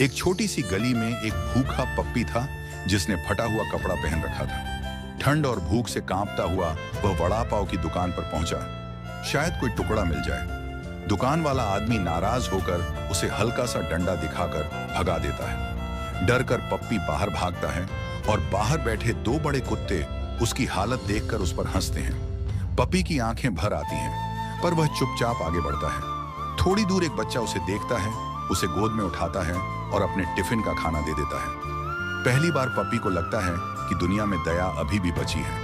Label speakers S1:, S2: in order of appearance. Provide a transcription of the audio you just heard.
S1: एक छोटी सी गली में एक भूखा पप्पी था जिसने फटा हुआ कपड़ा पहन रखा था। ठंड और भूख से कांपता हुआ वह वड़ा पाव की दुकान पर पहुंचा, शायद कोई टुकड़ा मिल जाए। दुकान वाला आदमी नाराज होकर उसे हल्का सा डंडा दिखाकर भगा देता है। डर कर पप्पी बाहर भागता है और बाहर बैठे दो बड़े कुत्ते उसकी हालत देखकर उस पर हंसते हैं। पप्पी की आंखें भर आती हैं, पर वह चुपचाप आगे बढ़ता है। थोड़ी दूर एक बच्चा उसे देखता है, उसे गोद में उठाता है और अपने टिफिन का खाना दे देता है। पहली बार पप्पी को लगता है कि दुनिया में दया अभी भी बची है।